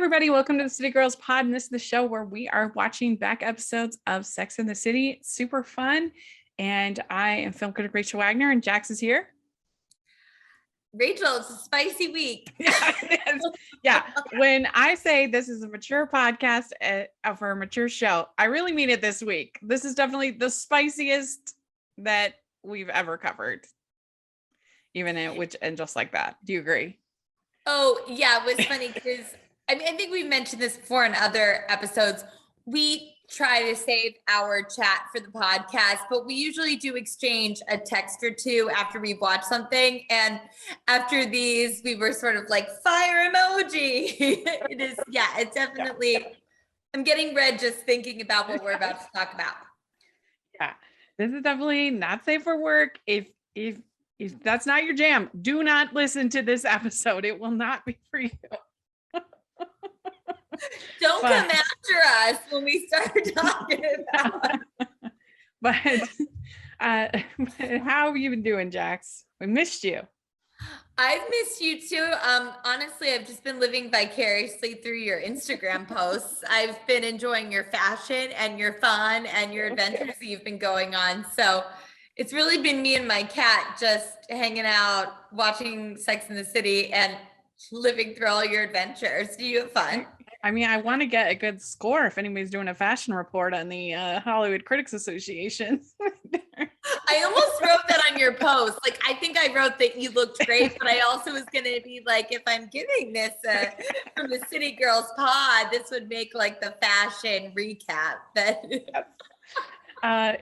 everybody. Welcome to the City Girls Pod. And this is the show where we are watching back episodes of Sex and the City. It's super fun. And I am film critic Rachel Wagner, and Jax is here. Rachel, it's a spicy week. Yeah. When I say this is a mature podcast for a mature show, I really mean it this week. This is definitely the spiciest that we've ever covered. Even and just like that. Do you agree? Oh, yeah. It was funny because I think we mentioned this before in other episodes. We try to save our chat for the podcast, but we usually do exchange a text or two after we've watched something. And after these, we were sort of like fire emoji. It is, yeah, it's definitely, I'm getting red just thinking about what we're about to talk about. Yeah, this is definitely not safe for work. If that's not your jam, do not listen to this episode. It will not be for you. Don't come after us when we start talking about it. But how have you been doing, Jax? We missed you. I've missed you too. Honestly, I've just been living vicariously through your Instagram posts. I've been enjoying your fashion and your fun and your adventures that you've been going on. So it's really been me and my cat just hanging out, watching Sex and the City and living through all your adventures. Do you have fun? I mean, I want to get a good score if anybody's doing a fashion report on the Hollywood Critics Association. I almost wrote that on your post. Like, I think I wrote that you looked great, but I also was going to be like, if I'm giving this from the City Girls Pod, this would make like the fashion recap.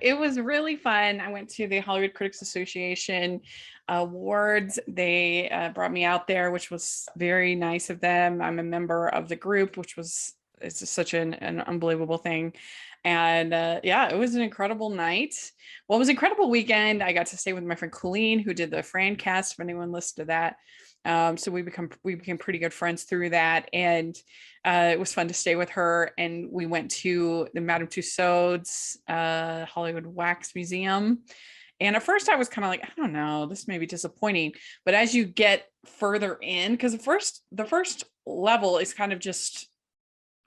It was really fun. I went to the Hollywood Critics Association awards. They brought me out there, which was very nice of them. I'm a member of the group, it's just such an unbelievable thing. And yeah, it was an incredible night. Well, it was an incredible weekend. I got to stay with my friend Colleen, who did the Fran cast, if anyone listened to that. So we became pretty good friends through that. And it was fun to stay with her. And we went to the Madame Tussauds Hollywood Wax Museum. And at first I was kind of like, I don't know, this may be disappointing. But as you get further in, because the first level is kind of just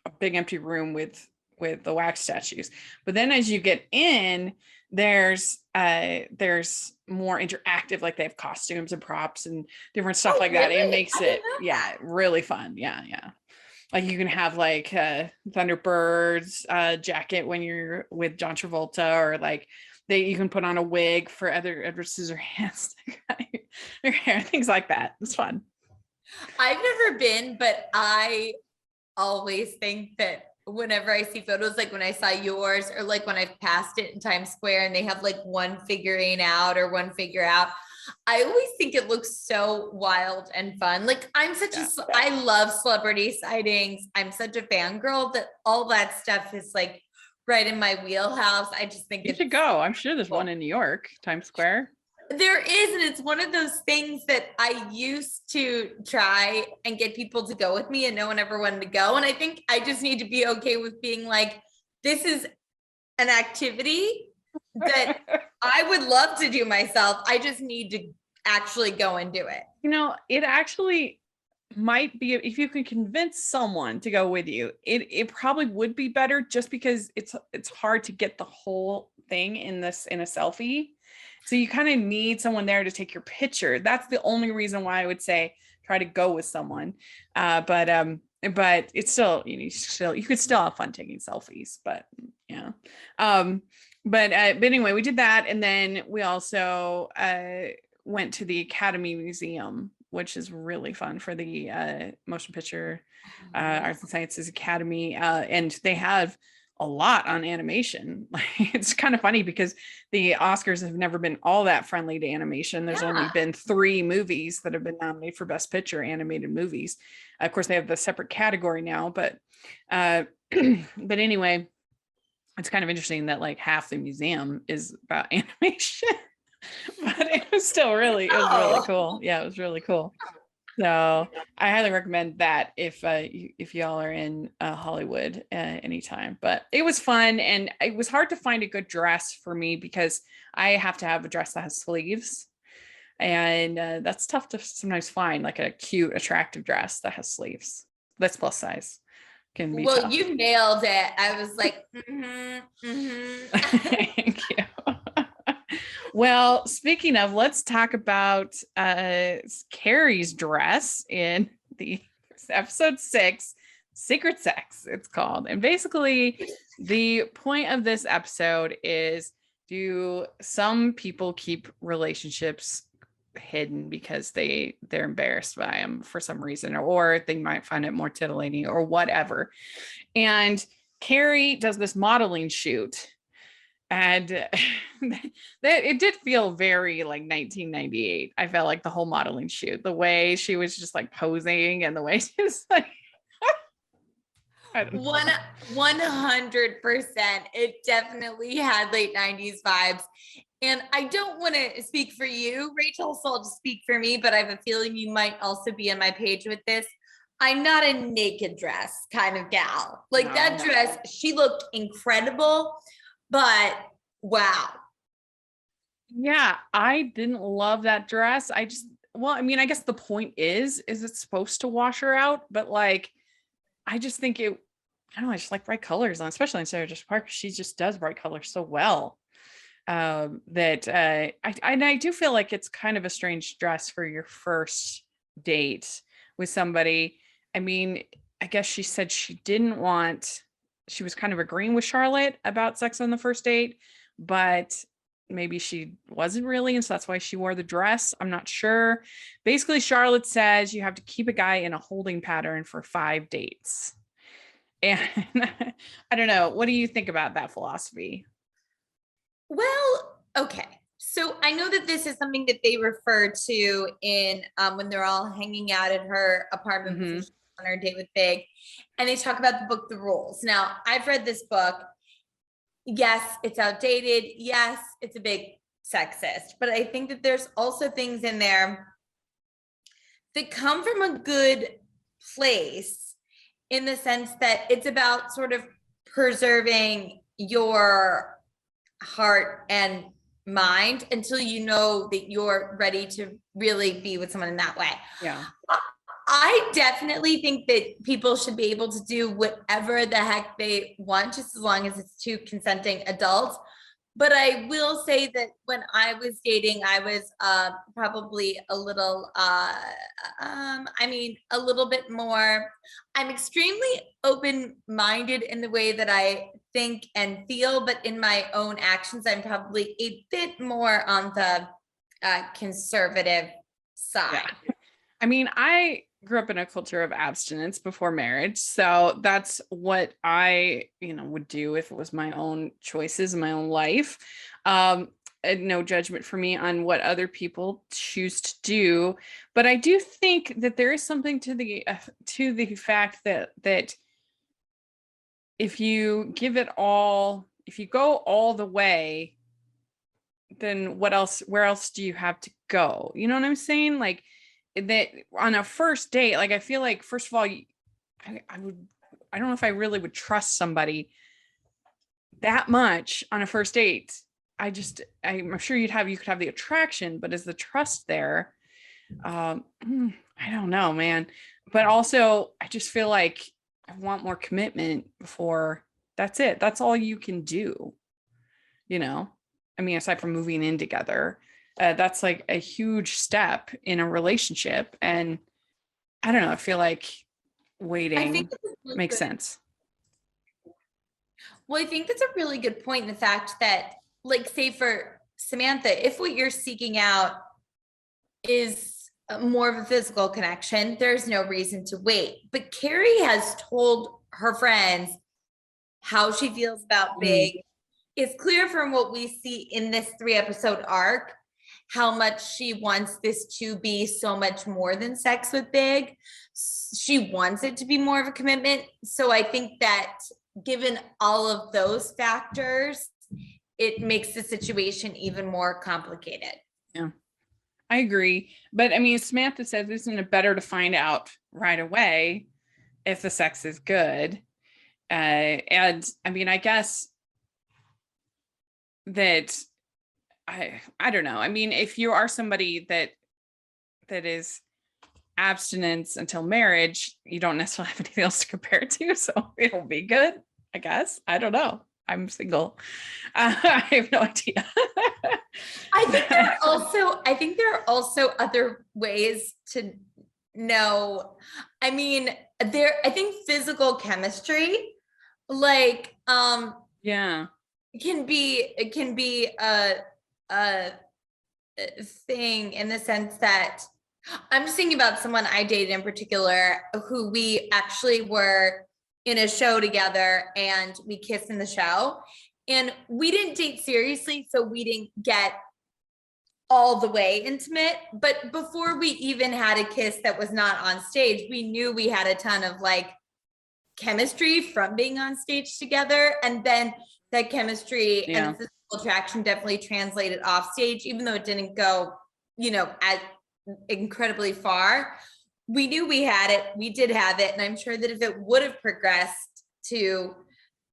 a big empty room with the wax statues. But then as you get in, there's more interactive, like they have costumes and props and different stuff like that. Really? It makes it, really fun. Yeah. Like you can have like Thunderbird's jacket when you're with John Travolta, or like you can put on a wig for Edward Scissorhands, your hair, things like that. It's fun. I've never been, but I always think that whenever I see photos, like when I saw yours, or like when I've passed it in Times Square and they have like one figurine out or one figure out, I always think it looks so wild and fun. Like I love celebrity sightings. I'm such a fangirl that all that stuff is like right in my wheelhouse. I just think you should go. I'm sure there's one in New York, Times Square. There is, and it's one of those things that I used to try and get people to go with me, and no one ever wanted to go. And I think I just need to be okay with being like, this is an activity that I would love to do myself. I just need to actually go and do it. You know, it actually might be, if you can convince someone to go with you, it probably would be better, just because it's hard to get the whole thing in a selfie. So you kind of need someone there to take your picture. That's the only reason why I would say try to go with someone. But it's still, you could still have fun taking selfies, but yeah. But anyway, we did that. And then we also went to the Academy Museum, which is really fun, for the Motion Picture Arts and Sciences Academy. And they have a lot on animation. It's kind of funny because the Oscars have never been all that friendly to animation. There's only been 3 movies that have been nominated for Best Picture, animated movies. Of course, they have the separate category now, but anyway, it's kind of interesting that like half the museum is about animation. But it was still really cool. Yeah, it was really cool. So I highly recommend that if y'all are in Hollywood anytime. But it was fun, and it was hard to find a good dress for me because I have to have a dress that has sleeves, and that's tough to sometimes find, like a cute, attractive dress that has sleeves. That's plus size. Can be Well, tough. you nailed it. I was like, Thank you. Well, speaking of, let's talk about Carrie's dress in the episode 6, Secret Sex, it's called. And basically, the point of this episode is, do some people keep relationships hidden because they're embarrassed by them for some reason, or they might find it more titillating or whatever. And Carrie does this modeling shoot, and that it did feel very like 1998. I felt like the whole modeling shoot, the way she was just like posing and the way she was like, I don't know. 100%. It definitely had late 90s vibes. And I don't want to speak for you, Rachel, so I'll just speak for me, but I have a feeling you might also be on my page with this. I'm not a naked dress kind of gal. Like that dress, she looked incredible, but wow. Yeah, I didn't love that dress. Well, I mean, I guess the point is it's supposed to wash her out, but like, I just think I don't know, I just like bright colors, especially in Sarah Jessica Parker. She just does bright colors so well. I do feel like it's kind of a strange dress for your first date with somebody. I mean, I guess she said she was kind of agreeing with Charlotte about sex on the first date, but maybe she wasn't really, and so that's why she wore the dress. I'm not sure. Basically, Charlotte says you have to keep a guy in a holding pattern for 5 dates. And I don't know. What do you think about that philosophy? Well, okay. So I know that this is something that they refer to in when they're all hanging out at her apartment on her date with Big, and they talk about the book, The Rules. Now, I've read this book. Yes, it's outdated. Yes, it's a big sexist, but I think that there's also things in there that come from a good place, in the sense that it's about sort of preserving your heart and mind until you know that you're ready to really be with someone in that way. Yeah. I definitely think that people should be able to do whatever the heck they want, just as long as it's two consenting adults. But I will say that when I was dating, I was probably a little, a little bit more, I'm extremely open-minded in the way that I think and feel, but in my own actions, I'm probably a bit more on the conservative side. Yeah. I mean, I grew up in a culture of abstinence before marriage. So that's what I, would do if it was my own choices in my own life. And no judgment for me on what other people choose to do. But I do think that there is something to the fact that if you give it all, if you go all the way, then where else do you have to go? You know what I'm saying? Like, that on a first date, like, I feel like, first of all, I don't know if I really would trust somebody that much on a first date. I'm sure you could have the attraction, but is the trust there? I don't know, man. But also, I just feel like I want more commitment before that's it. That's all you can do. I mean, aside from moving in together, that's like a huge step in a relationship. And I don't know, I feel like waiting makes sense. Well, I think that's a really good point, in the fact that, like, say for Samantha, if what you're seeking out is more of a physical connection, there's no reason to wait. But Carrie has told her friends how she feels about Big. It's clear from what we see in this 3-episode arc how much she wants this to be so much more than sex with Big. She wants it to be more of a commitment. So I think that given all of those factors, it makes the situation even more complicated. Yeah, I agree. But I mean, Samantha says, isn't it better to find out right away if the sex is good? And I mean, I guess that I don't know. I mean, if you are somebody that is abstinence until marriage, you don't necessarily have anything else to compare it to. So it'll be good, I guess. I don't know. I'm single. I have no idea. I think there are also other ways to know. I mean, I think physical chemistry, like, yeah, it can be a thing in the sense that I'm just thinking about someone I dated in particular who we actually were in a show together and we kissed in the show, and we didn't date seriously, so we didn't get all the way intimate, but before we even had a kiss that was not on stage, we knew we had a ton of like chemistry from being on stage together, and then that chemistry and the physical attraction definitely translated off stage, even though it didn't go, as incredibly far. We knew we had it, we did have it, and I'm sure that if it would have progressed to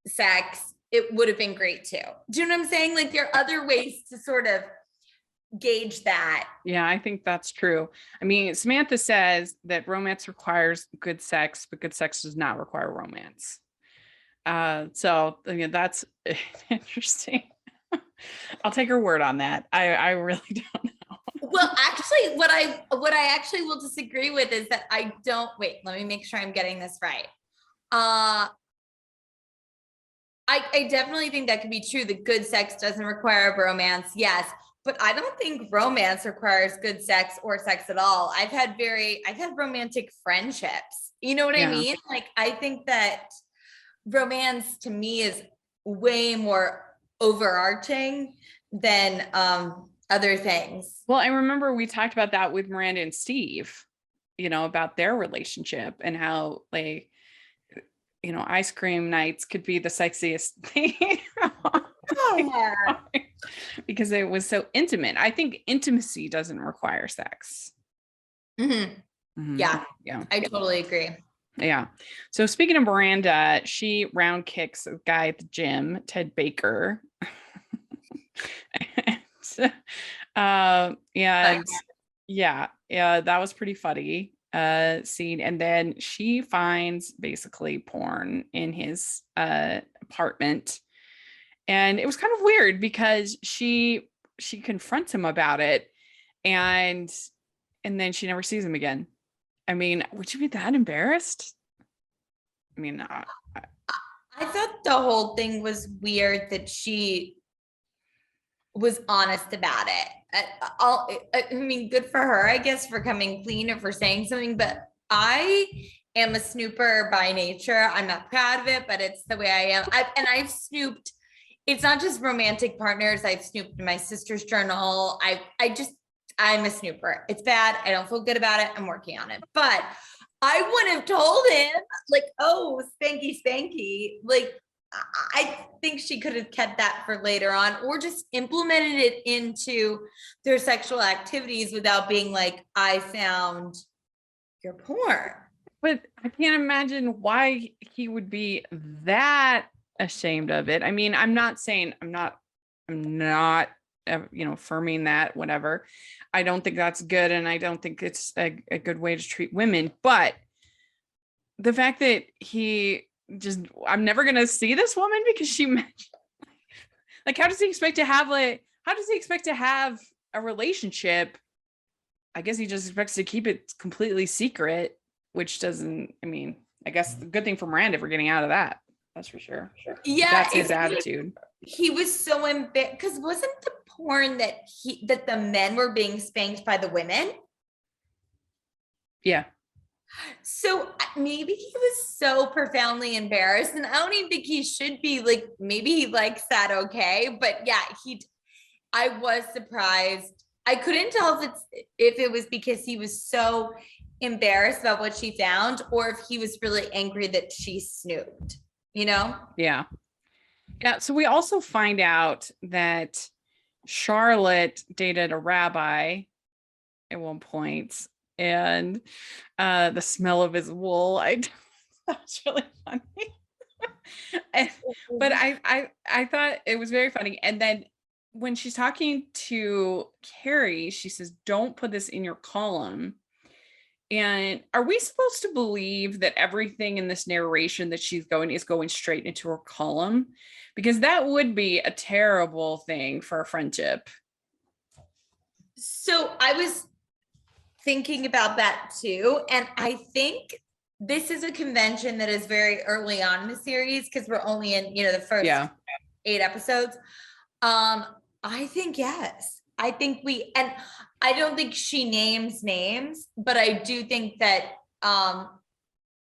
sex, it would have been great too. Do you know what I'm saying? Like, there are other ways to sort of gauge that. Yeah, I think that's true. I mean, Samantha says that romance requires good sex, but good sex does not require romance. So I mean, that's interesting. I'll take her word on that. I really don't know. Well, actually, what I actually will disagree with is that I don't wait. Let me make sure I'm getting this right. I definitely think that could be true. The good sex doesn't require romance. Yes. But I don't think romance requires good sex or sex at all. I've had romantic friendships. You know what I mean? Like, I think that romance to me is way more overarching than other things. Well, I remember we talked about that with Miranda and Steve, about their relationship and how like, ice cream nights could be the sexiest thing. Yeah. Because it was so intimate. I think intimacy doesn't require sex. Mm-hmm. Mm-hmm. Yeah. Yeah. I totally agree. Yeah. So speaking of Miranda, she round kicks a guy at the gym, Ted Baker. That was pretty funny scene. And then she finds basically porn in his apartment. And it was kind of weird because she confronts him about it, and then she never sees him again. I mean, would you be that embarrassed? I mean, I thought the whole thing was weird that she was honest about it. I mean, good for her, I guess, for coming clean or for saying something, but I am a snooper by nature. I'm not proud of it, but it's the way I am. I've snooped. It's not just romantic partners. I've snooped in my sister's journal. I'm a snooper. It's bad. I don't feel good about it. I'm working on it. But I would have told him, like, oh, spanky, spanky. Like, I think she could have kept that for later on, or just implemented it into their sexual activities without being like, I found your porn. But I can't imagine why he would be that ashamed of it. I mean, I'm not affirming that, whatever. I don't think that's good, and I don't think it's a good way to treat women. But the fact that I'm never gonna see this woman because she mentioned, like, how does he expect to have a relationship? I guess he just expects to keep it completely secret, which doesn't. I mean, I guess the good thing for Miranda for getting out of that. That's for sure. Yeah, that's his attitude. He was so embarrassed because wasn't the porn that the men were being spanked by the women? Yeah. So maybe he was so profoundly embarrassed, and I don't even think he should be. Like, maybe he likes that, okay? But yeah, I was surprised. I couldn't tell if it was because he was so embarrassed about what she found, or if he was really angry that she snooped. Yeah. So we also find out that Charlotte dated a rabbi at one point, and the smell of his wool, that's really funny. But I thought it was very funny. And then when she's talking to Carrie, she says, don't put this in your column. And are we supposed to believe that everything in this narration that she's going is going straight into her column? Because that would be a terrible thing for a friendship. So I was thinking about that too. And I think this is a convention that is very early on in the series because we're only in, the first 8 episodes. I think yes. I think and I don't think she names names, but I do think that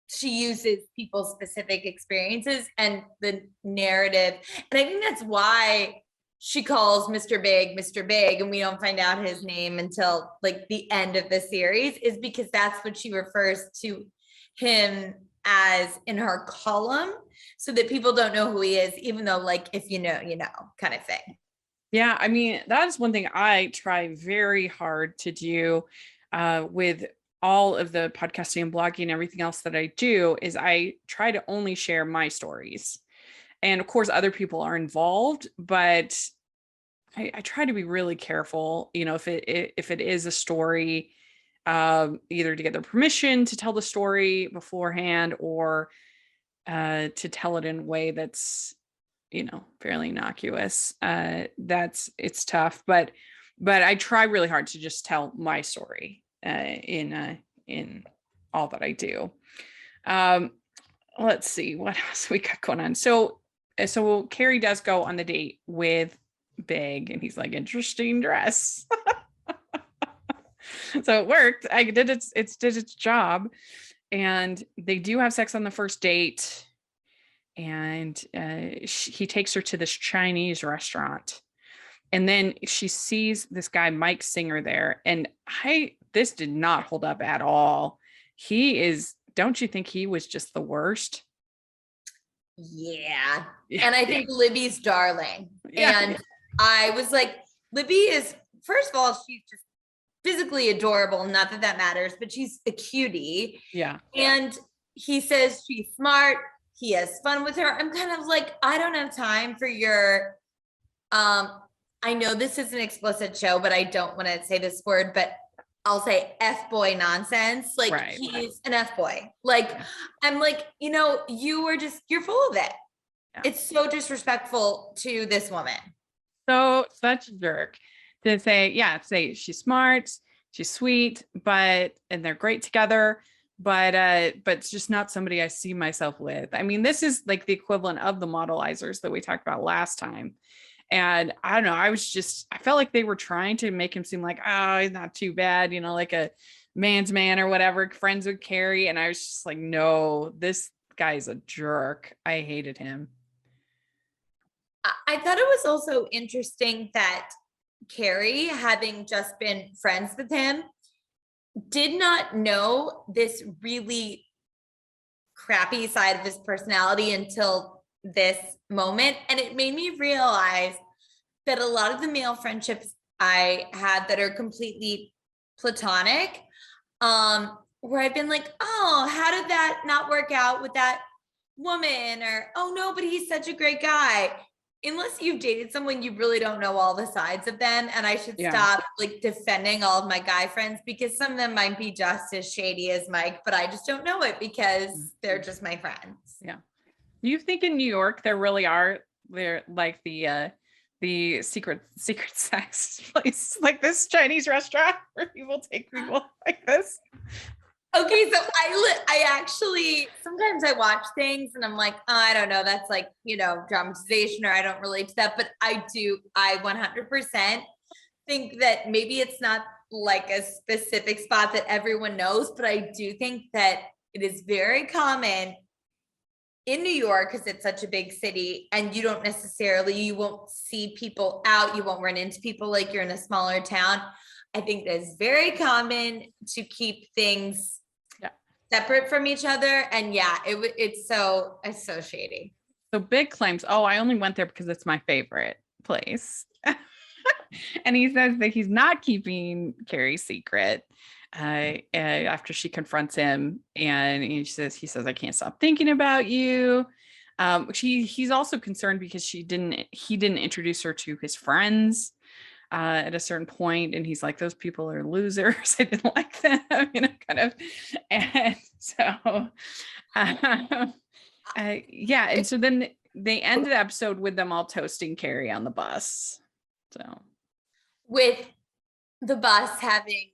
she uses people's specific experiences and the narrative. And I think that's why she calls Mr. Big, and we don't find out his name until like the end of the series, is because that's what she refers to him as in her column, so that people don't know who he is, even though like, if you know, kind of thing. Yeah, I mean, that is one thing I try very hard to do with all of the podcasting and blogging and everything else that I do, is I try to only share my stories. And of course, other people are involved, but I try to be really careful, if it is a story, either to get their permission to tell the story beforehand, or to tell it in a way that's, fairly innocuous. It's tough, but I try really hard to just tell my story in all that I do. Let's see what else we got going on. So Carrie does go on the date with Big, and he's like, interesting dress. So it worked. It did its job, and they do have sex on the first date. And he takes her to this Chinese restaurant, and then she sees this guy Mike Singer there, and this did not hold up at all. Don't you think he was just the worst? Yeah. And I think Libby's darling. And I was like, Libby is, first of all, she's just physically adorable. Not that that matters, but she's a cutie. Yeah. And he says she's smart. He has fun with her. I'm kind of like, I don't have time for your, I know this is an explicit show, but I don't want to say this word, but I'll say F-boy nonsense. Like, right, he's an F-boy. Like, I'm like, you're full of it. Yeah. It's so disrespectful to this woman. So such a jerk to say she's smart, she's sweet, and they're great together, but it's just not somebody I see myself with. I mean, this is like the equivalent of the modelizers that we talked about last time. And I don't know, I felt like they were trying to make him seem like, oh, he's not too bad, like a man's man or whatever, friends with Carrie. And I was just like, no, this guy's a jerk. I hated him. I thought it was also interesting that Carrie, having just been friends with him, did not know this really crappy side of his personality until this moment. And it made me realize that a lot of the male friendships I had that are completely platonic, where I've been like, oh, how did that not work out with that woman? Or, oh no, but he's such a great guy. Unless you've dated someone, you really don't know all the sides of them. And I should stop like defending all of my guy friends, because some of them might be just as shady as Mike, but I just don't know it because they're just my friends. Yeah. Do you think in New York there really are like the secret sex place, like this Chinese restaurant where people take people like this? Okay, so I actually, sometimes I watch things and I'm like, oh, I don't know, that's like, dramatization, or I don't relate to that. But I 100% think that maybe it's not like a specific spot that everyone knows, but I do think that it is very common in New York, because it's such a big city, and you won't see people out, you won't run into people like you're in a smaller town. I think that it's very common to keep things separate from each other. And it's so shady. So Big claims, oh, I only went there because it's my favorite place. And he says that he's not keeping Carrie's secret after she confronts him, and he says, I can't stop thinking about you. He's also concerned because he didn't introduce her to his friends. at a certain point, and he's like, those people are losers. I didn't like them, kind of. And so, yeah. And so then they end the episode with them all toasting Carrie on the bus. So with the bus having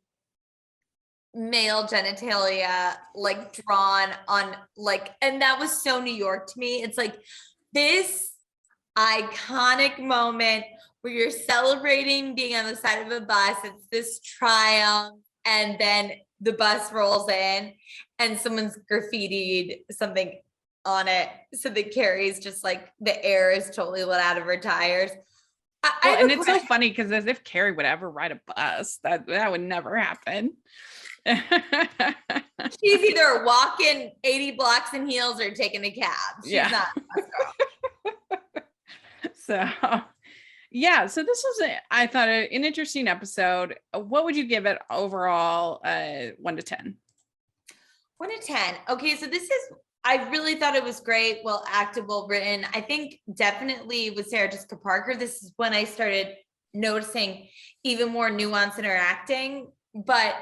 male genitalia like drawn on, like, and that was so New York to me. It's like this iconic moment where you're celebrating being on the side of a bus. It's this triumph, and then the bus rolls in and someone's graffitied something on it, so that Carrie's just like, the air is totally let out of her tires. And it's so funny because as if Carrie would ever ride a bus, that would never happen. She's either walking 80 blocks in heels or taking a cab. She's not a bus girl. So yeah, so this was I thought an interesting episode. What would you give it overall? 1 to 10. 1 to 10. Okay, so I really thought it was great, well acted, well written. I think definitely with Sarah Jessica Parker, this is when I started noticing even more nuance in her acting. But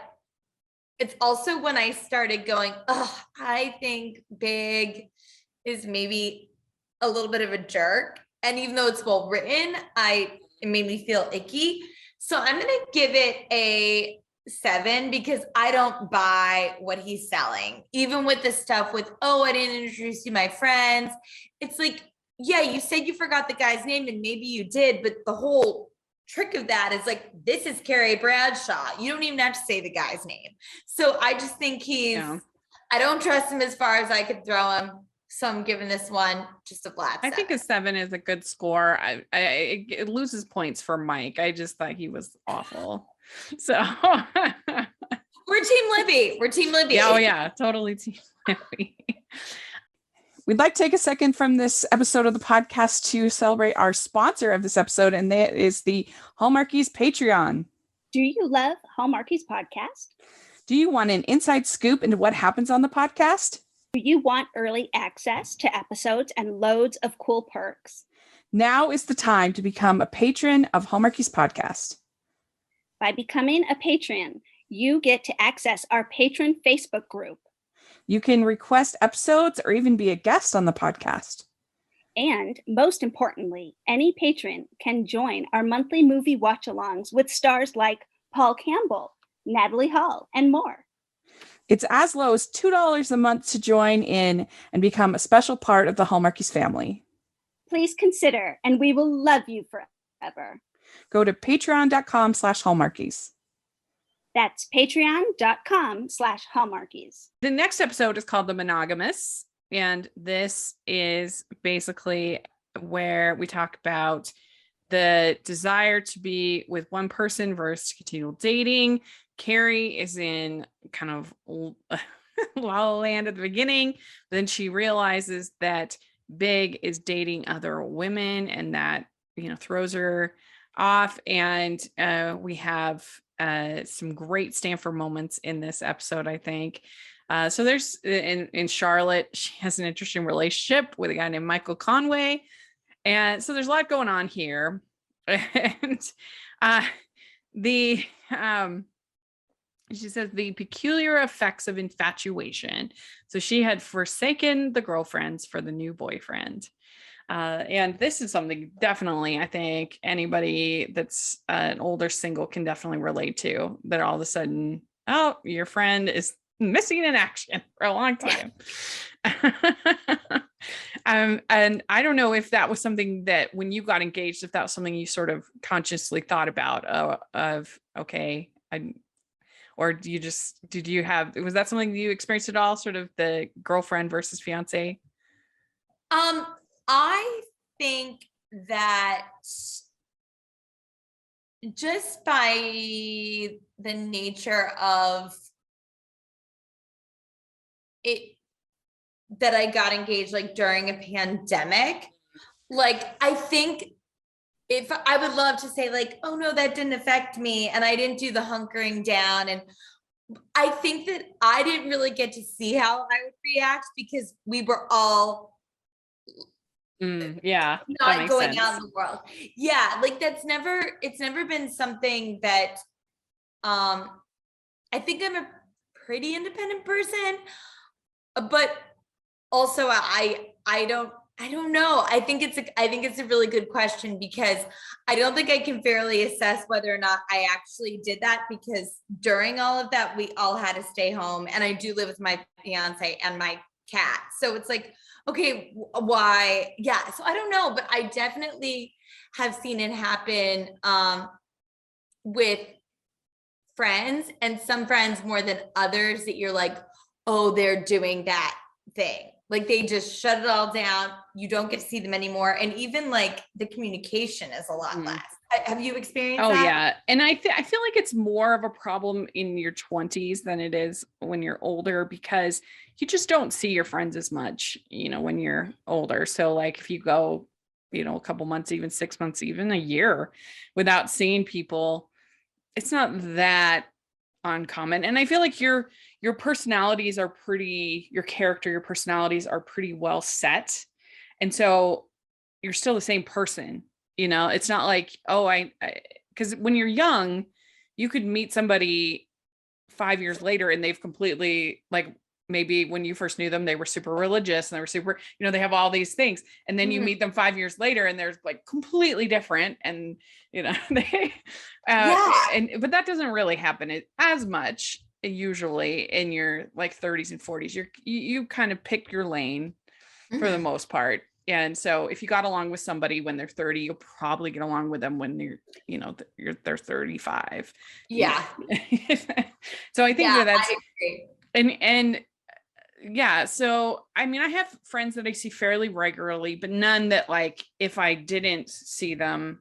it's also when I started going, oh, I think Big is maybe a little bit of a jerk. And even though it's well written, it made me feel icky. So I'm going to give it a 7 because I don't buy what he's selling. Even with the stuff with, oh, I didn't introduce you to my friends. It's like, yeah, you said you forgot the guy's name and maybe you did, but the whole trick of that is like, this is Carrie Bradshaw. You don't even have to say the guy's name. So I just think I don't trust him as far as I could throw him. So I'm giving this one just a flat 7. I think a 7 is a good score. It loses points for Mike. I just thought he was awful. So we're Team Libby. We're Team Libby. Yeah, oh yeah, totally Team Libby. We'd like to take a second from this episode of the podcast to celebrate our sponsor of this episode, and that is the Hallmarkies Patreon. Do you love Hallmarkies podcast? Do you want an inside scoop into what happens on the podcast? Do you want early access to episodes and loads of cool perks? Now is the time to become a patron of Hallmarkies podcast. By becoming a patron, you get to access our patron Facebook group. You can request episodes or even be a guest on the podcast. And most importantly, any patron can join our monthly movie watch-alongs with stars like Paul Campbell, Natalie Hall, and more. It's as low as $2 a month to join in and become a special part of the Hallmarkies family. Please consider, and we will love you forever. Go to patreon.com/Hallmarkies. That's patreon.com/Hallmarkies. The next episode is called The Monogamous. And this is basically where we talk about the desire to be with one person versus continual dating. Carrie is in kind of La La Land at the beginning. Then she realizes that Big is dating other women, and that, throws her off. And we have some great Stanford moments in this episode, I think. So there's in Charlotte, she has an interesting relationship with a guy named Michael Conway. And so there's a lot going on here. And she says the peculiar effects of infatuation. So she had forsaken the girlfriends for the new boyfriend. And this is something definitely I think anybody that's an older single can definitely relate to, that all of a sudden, oh, your friend is missing in action for a long time. And I don't know if that was something that when you got engaged, if that was something you sort of consciously thought about okay, or was that something you experienced at all, sort of the girlfriend versus fiance? I think that just by the nature of it, that I got engaged like during a pandemic, like I think if I would love to say like, oh no, that didn't affect me and I didn't do the hunkering down, and I think that I didn't really get to see how I would react because we were all Yeah, that not makes going sense. out in the world. Yeah, like it's never been something that I think I'm a pretty independent person, but also I don't know. I think it's a really good question, because I don't think I can fairly assess whether or not I actually did that, because during all of that we all had to stay home, and I do live with my fiance and my cat. So it's like, okay, why? Yeah. So I don't know, but I definitely have seen it happen with friends, and some friends more than others, that you're like, oh, they're doing that thing. Like they just shut it all down. You don't get to see them anymore. And even like the communication is a lot less. Have you experienced that? Yeah. And I feel like it's more of a problem in your 20s than it is when you're older, because you just don't see your friends as much, when you're older. So like if you go, a couple months, even 6 months, even a year without seeing people, it's not that uncommon. And I feel like your personalities are your personalities are pretty well set. And so you're still the same person, it's not like, because when you're young, you could meet somebody 5 years later and they've completely, like, maybe when you first knew them, they were super religious and they were super, they have all these things. And then you meet them 5 years later and they're like completely different. And, they, but that doesn't really happen as much usually in your like 30s and 40s. You kind of pick your lane for the most part. And so if you got along with somebody when they're 30, you'll probably get along with them when they're 35. Yeah. So I think that's, I agree. and yeah. So, I mean, I have friends that I see fairly regularly, but none that, like, if I didn't see them,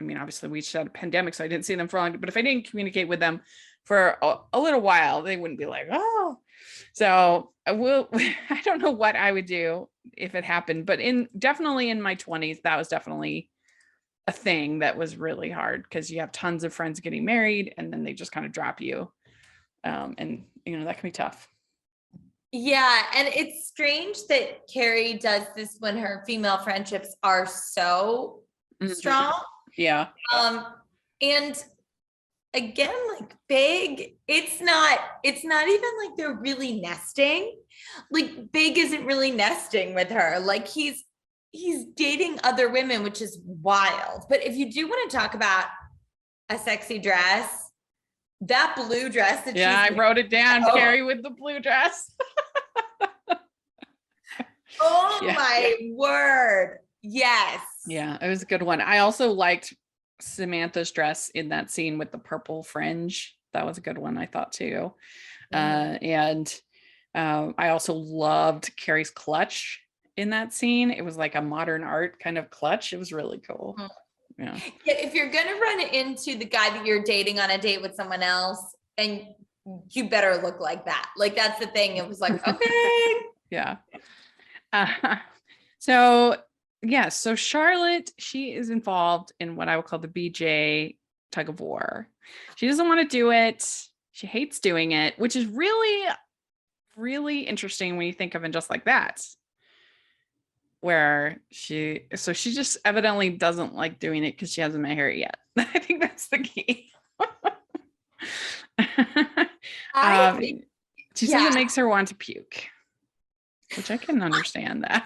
I mean, obviously we just had a pandemic, so I didn't see them for long, but if I didn't communicate with them for a little while, they wouldn't be like, oh, so I don't know what I would do if it happened, but definitely in my 20s, that was definitely a thing that was really hard, because you have tons of friends getting married and then they just kind of drop you. And that can be tough. Yeah. And it's strange that Carrie does this when her female friendships are so strong. Yeah. And again, like Big, it's not even like they're really nesting. Like Big isn't really nesting with her. Like he's dating other women, which is wild. But if you do want to talk about a sexy dress, that blue dress that I wrote it down, Carrie, with the blue dress. My word. Yes. Yeah, it was a good one. I also liked Samantha's dress in that scene with the purple fringe. That was a good one, I thought too. And I also loved Carrie's clutch in that scene. It was like a modern art kind of clutch. It was really cool. Yeah. If you're gonna run into the guy that you're dating on a date with someone else, and you better look like that. Like that's the thing. It was like, okay. Yeah. So Charlotte, she is involved in what I would call the BJ tug of war. She doesn't want to do it. She hates doing it, which is really, really interesting when you think of it just like that. Where she just evidently doesn't like doing it because she hasn't met her yet. I think that's the key. She says it makes her want to puke, which I can understand that.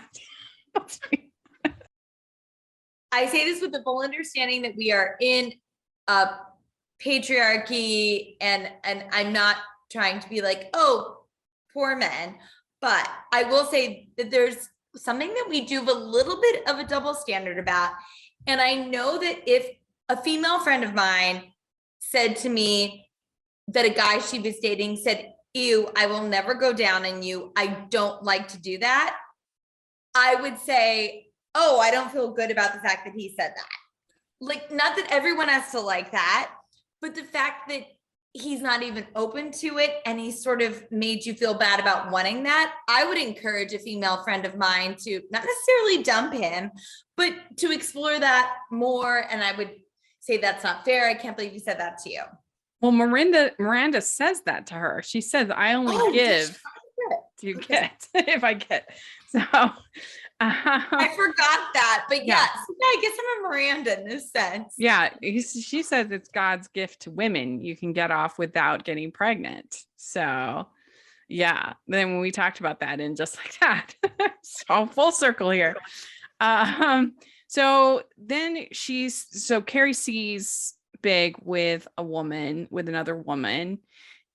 I say this with the full understanding that we are in a patriarchy, and I'm not trying to be like, oh, poor men, but I will say that there's something that we do have a little bit of a double standard about. And I know that if a female friend of mine said to me that a guy she was dating said, ew, I will never go down on you, I don't like to do that, I would say, oh, I don't feel good about the fact that he said that. Like, not that everyone has to like that, but the fact that he's not even open to it and he sort of made you feel bad about wanting that, I would encourage a female friend of mine to not necessarily dump him, but to explore that more. And I would say, that's not fair. I can't believe you said that to you. Well, Miranda says that to her. She says, I only give to get if I get. So I forgot that, but Yeah. I guess I'm a Miranda in this sense. Yeah, she says it's God's gift to women. You can get off without getting pregnant. So, yeah. Then when we talked about that, and just like that, it's all full circle here. So then Carrie sees Big with another woman,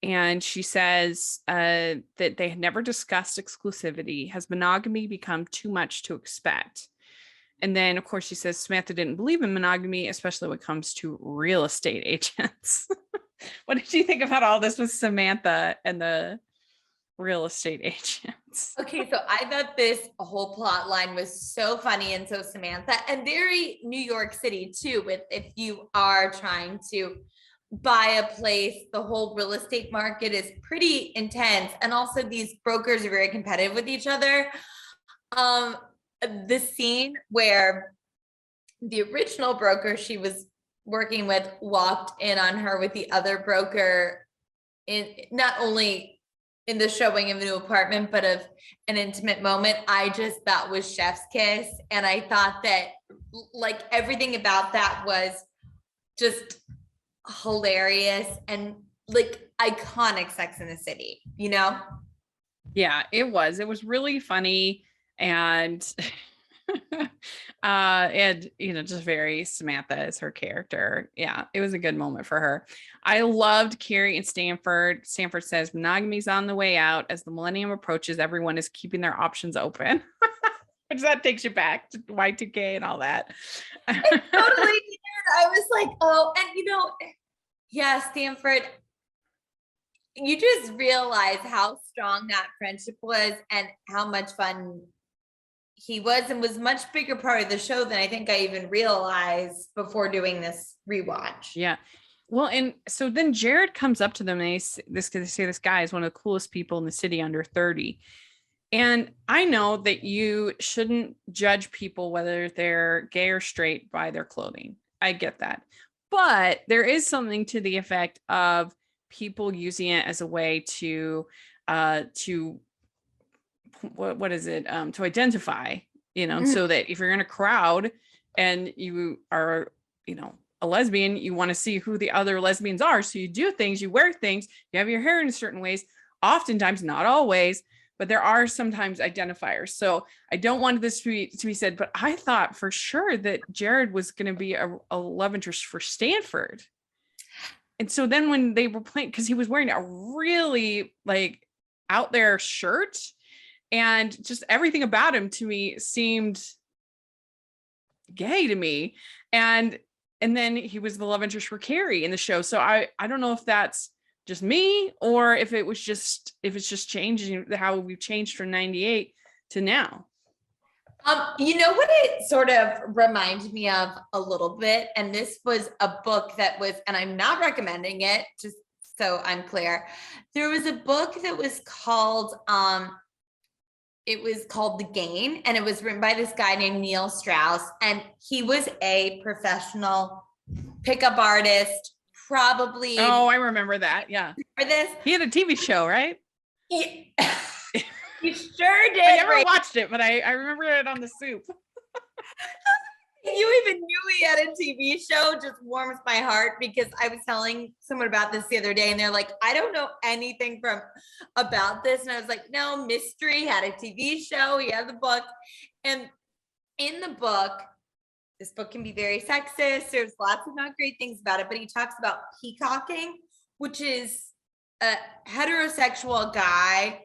and she says that they had never discussed exclusivity. Has monogamy become too much to expect? And then, of course, she says Samantha didn't believe in monogamy, especially when it comes to real estate agents. What did you think about all this with Samantha and the real estate agents? Okay, so I thought this whole plot line was so funny and so Samantha, and very New York City too, with if you are trying to buy a place, the whole real estate market is pretty intense. And also these brokers are very competitive with each other. The scene where the original broker she was working with walked in on her with the other broker in not only in the showing of a new apartment, but of an intimate moment, I just thought was chef's kiss. And I thought that like everything about that was just hilarious and like iconic Sex in the City, you know? Yeah, it was really funny. And and just very Samantha as her character. Yeah, it was a good moment for her. I loved Carrie and Stanford. Stanford says monogamy's on the way out. As the millennium approaches, everyone is keeping their options open. Which that takes you back to Y2K and all that. It totally did. I was like, oh, and yeah, Stanford, you just realize how strong that friendship was and how much fun he was, and was much bigger part of the show than I think I even realized before doing this rewatch. Yeah. Well, and so then Jared comes up to them and they say this guy is one of the coolest people in the city under 30. And I know that you shouldn't judge people, whether they're gay or straight, by their clothing. I get that. But there is something to the effect of people using it as a way to what is it? To identify, so that if you're in a crowd and you are, a lesbian, you want to see who the other lesbians are. So you do things, you wear things, you have your hair in certain ways, oftentimes, not always, but there are sometimes identifiers. So I don't want this to be said, but I thought for sure that Jared was going to be a love interest for Stanford. And so then when they were playing, because he was wearing a really like out there shirt, and just everything about him to me seemed gay to me. And then he was the love interest for Carrie in the show. So I don't know if that's just me or if it's just changing how we've changed from 98 to now. You know what it sort of reminded me of a little bit, and this was a book that was, and I'm not recommending it, just so I'm clear. There was a book that was called The Game, and it was written by this guy named Neil Strauss, and he was a professional pickup artist, probably. Oh, I remember that. Yeah. For this, he had a TV show, right? He sure did. I never watched it, but I remember it on The Soup. You even knew he had a TV show just warms my heart, because I was telling someone about this the other day and they're like, I don't know anything about this. And I was like, no, mystery, had a TV show, he had the book. And in the book, this book can be very sexist. There's lots of not great things about it, but he talks about peacocking, which is a heterosexual guy,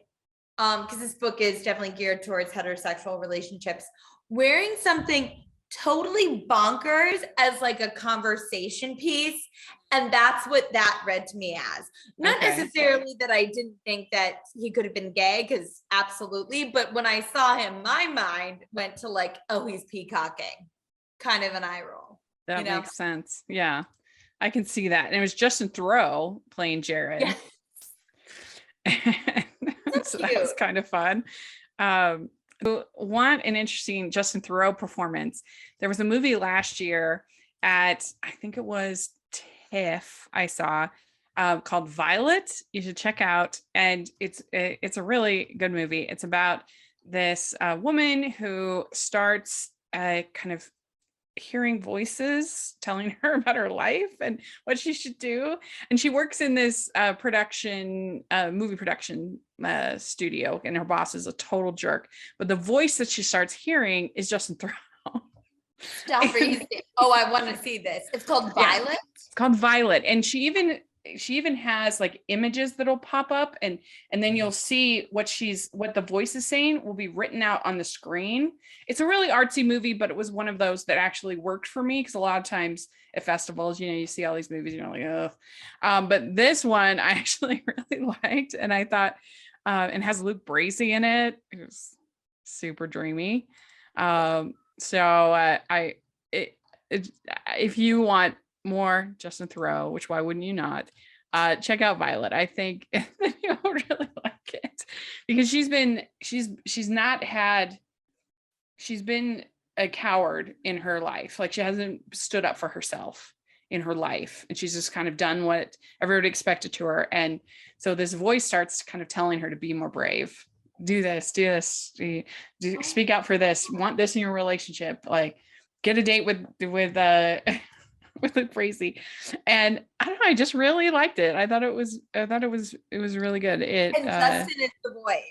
because this book is definitely geared towards heterosexual relationships, wearing something totally bonkers as like a conversation piece. And that's what that read to me as. Not necessarily that I didn't think that he could have been gay, because absolutely. But when I saw him, my mind went to like, oh, he's peacocking. Kind of an eye roll. That makes sense. Yeah, I can see that. And it was Justin Theroux playing Jared. Yes. So that was kind of fun. One an interesting Justin Theroux performance. There was a movie last year at, I think it was TIFF, I saw, called Violet. You should check out. And it's a really good movie. It's about this woman who starts kind of hearing voices telling her about her life and what she should do. And she works in this movie production studio, and her boss is a total jerk. But the voice that she starts hearing is Justin Theroux. Stop freezing. Oh, I want to see this. It's called Violet. Yeah, it's called Violet. And she even has like images that'll pop up, and then you'll see what the voice is saying will be written out on the screen. It's a really artsy movie, but it was one of those that actually worked for me, because a lot of times at festivals, you see all these movies, like, ugh. But this one I actually really liked, and I thought, and has Luke Bracey in it. It was super dreamy. If you want more Justin Theroux, which why wouldn't you not, check out Violet. I think you'll really like it, because she's been a coward in her life. Like, she hasn't stood up for herself in her life, and she's just kind of done what everybody expected to her. And so this voice starts kind of telling her to be more brave, do this, speak out for this, want this in your relationship, like get a date with Luke Bracey. And I don't know, I just really liked it. I thought it was really good. And Justin is the voice.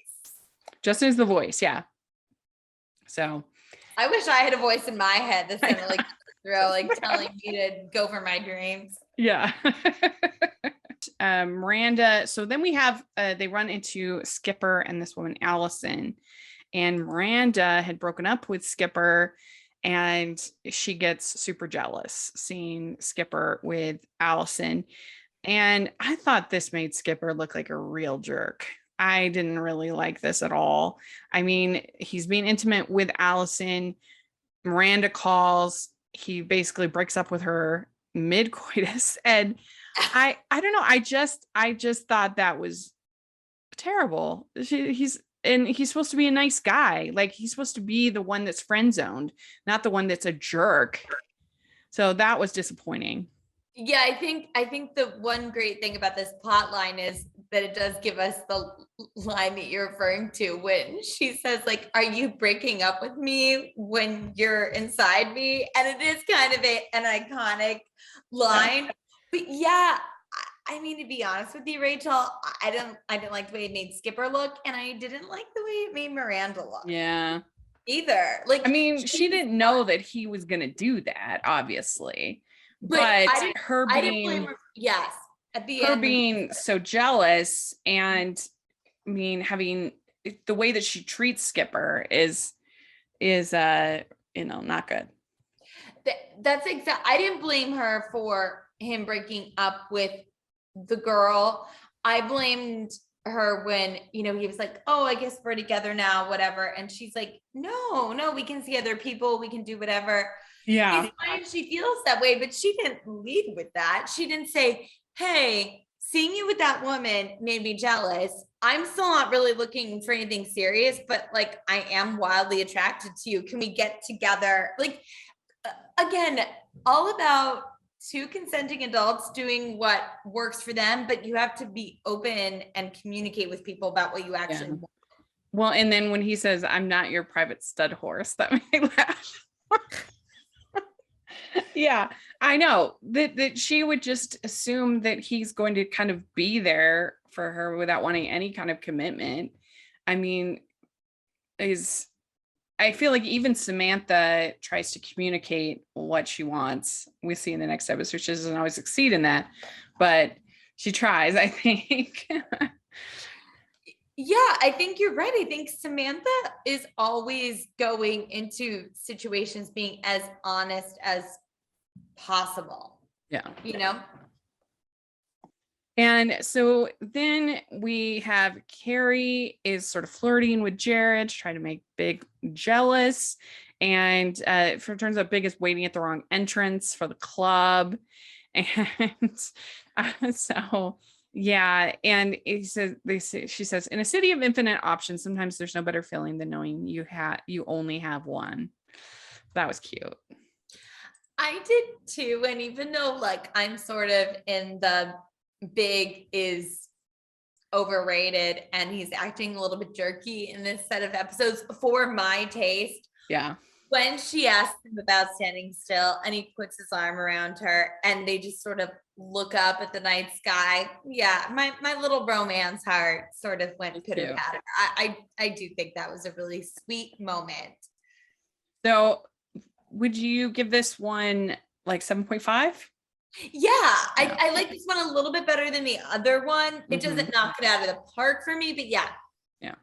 Justin is the voice, yeah. So I wish I had a voice in my head that's kind of like telling me to go for my dreams. Yeah. Miranda. So then we have they run into Skipper and this woman Allison, and Miranda had broken up with Skipper, and she gets super jealous seeing Skipper with Allison. And I thought this made Skipper look like a real jerk. I didn't really like this at all. I mean, he's being intimate with Allison. Miranda calls. He basically breaks up with her mid-coitus. And I don't know. I just thought that was terrible. He's supposed to be a nice guy. Like, he's supposed to be the one that's friend zoned, not the one that's a jerk. So that was disappointing. Yeah, I think the one great thing about this plot line is that it does give us the line that you're referring to when she says, like, are you breaking up with me when you're inside me? And it is kind of an iconic line. But yeah, I mean, to be honest with you, Rachel, I didn't like the way it made Skipper look, and I didn't like the way it made Miranda look. Yeah. Either. Like, I mean, she didn't know that he was gonna do that, obviously. But her being at the her end, being so jealous, and I mean, having the way that she treats Skipper is not good. That's exactly. I didn't blame her for him breaking up with the girl. I blamed her when, he was like, oh, I guess we're together now, whatever. And she's like, no, we can see other people. We can do whatever. Yeah. It's fine. She feels that way, but she didn't lead with that. She didn't say, hey, seeing you with that woman made me jealous. I'm still not really looking for anything serious, but like, I am wildly attracted to you. Can we get together? Like, again, all about two consenting adults doing what works for them, but you have to be open and communicate with people about what you actually want. Well, and then when he says, I'm not your private stud horse, that made me laugh. Yeah, I know that she would just assume that he's going to kind of be there for her without wanting any kind of commitment. I mean, I feel like even Samantha tries to communicate what she wants. We see in the next episode, she doesn't always succeed in that, but she tries, I think. Yeah, I think you're right. I think Samantha is always going into situations being as honest as possible. Yeah. And so then we have Carrie is sort of flirting with Jared, trying to make Big jealous. And it turns out Big is waiting at the wrong entrance for the club. And so, yeah. And she says, in a city of infinite options, sometimes there's no better feeling than knowing you only have one. That was cute. I did too. And even though like I'm sort of in the Big is overrated and he's acting a little bit jerky in this set of episodes for my taste. Yeah. When she asks him about standing still and he puts his arm around her and they just sort of look up at the night sky. Yeah, my little romance heart sort of went pitter patter. I do think that was a really sweet moment. So would you give this one like 7.5? Yeah, I like this one a little bit better than the other one. It doesn't knock it out of the park for me, but yeah. Yeah.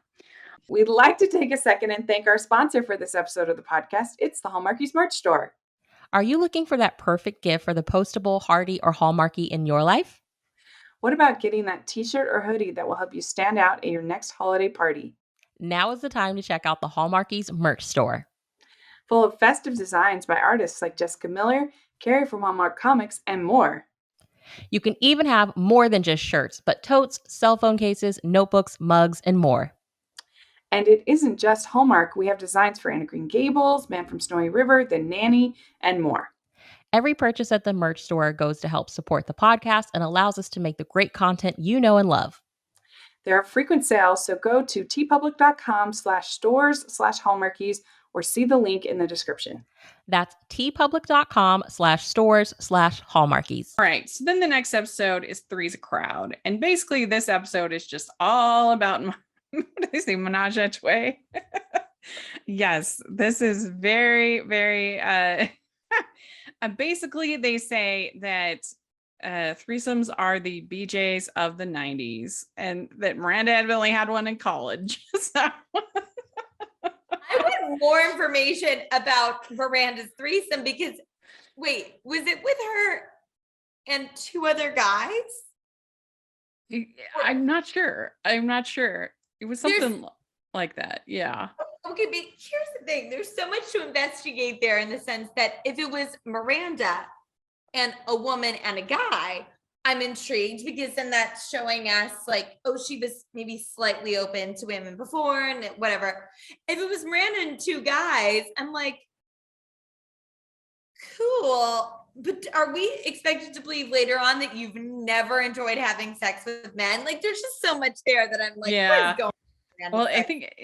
We'd like to take a second and thank our sponsor for this episode of the podcast. It's the Hallmarkies merch store. Are you looking for that perfect gift for the postable, Hardy, or Hallmarky in your life? What about getting that t-shirt or hoodie that will help you stand out at your next holiday party? Now is the time to check out the Hallmarkies merch store. Full of festive designs by artists like Jessica Miller, Carrie from Hallmark Comics, and more. You can even have more than just shirts, but totes, cell phone cases, notebooks, mugs, and more. And it isn't just Hallmark. We have designs for Anna Green Gables, Man from Snowy River, The Nanny, and more. Every purchase at the merch store goes to help support the podcast and allows us to make the great content you know and love. There are frequent sales, so go to tpublic.com/stores/Hallmarkies or see the link in the description. That's tpublic.com/stores/Hallmarkies. All right. So then the next episode is Three's a Crowd. And basically this episode is just all about, what do they say, menage a trois? Yes, this is very, very, basically they say that threesomes are the BJs of the 90s and that Miranda had only had one in college. So I want more information about Miranda's threesome because, wait, was it with her and two other guys? I'm not sure. It was something like that. Yeah. Okay, but here's the thing. There's so much to investigate there in the sense that if it was Miranda and a woman and a guy, I'm intrigued because then that's showing us like, oh, she was maybe slightly open to women before and whatever. If it was Miranda and two guys, I'm like, cool. But are we expected to believe later on that you've never enjoyed having sex with men? Like, there's just so much there that I'm like, Yeah. what is going on? Well, I think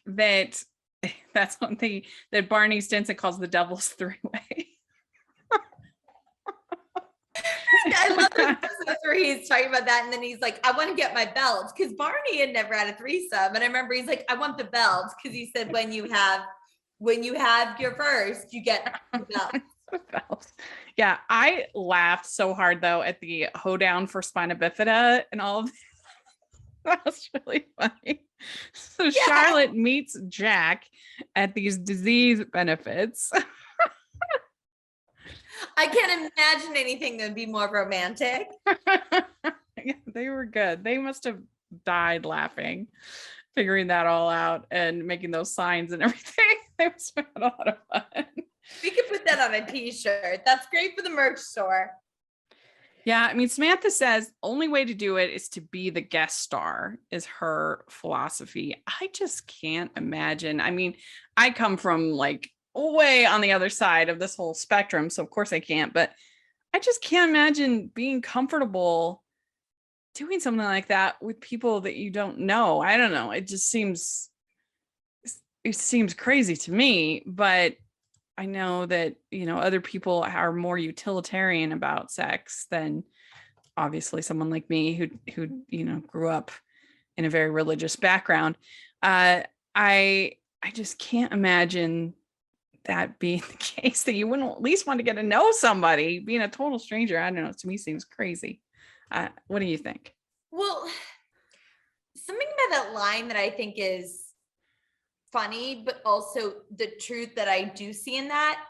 that that's one thing that Barney Stinson calls the devil's three-way. I love those episodes where he's talking about that, and then he's like, "I want to get my belt," because Barney had never had a threesome, and I remember he's like, "I want the belt," because he said when you have your first, you get the belt. Yeah, I laughed so hard though at the hoedown for spina bifida and all of that was really funny. So yeah. Charlotte meets Jack at these disease benefits. I can't imagine anything that would be more romantic. Yeah, they were good. They must have died laughing, figuring that all out and making those signs and everything. They must have had a lot of fun. We could put that on a t-shirt. That's great for the merch store. Yeah, I mean, Samantha says only way to do it is to be the guest star is her philosophy. I just can't imagine. I mean, I come from like way on the other side of this whole spectrum, so of course I can't, but I just can't imagine being comfortable doing something like that with people that you don't know. I don't know. It seems crazy to me, but I know that, you know, other people are more utilitarian about sex than obviously someone like me who, you know, grew up in a very religious background. I just can't imagine that being the case, that you wouldn't at least want to get to know somebody. Being a total stranger, I don't know, to me seems crazy. What do you think? Well, something about that line that I think is funny, but also the truth that I do see in that,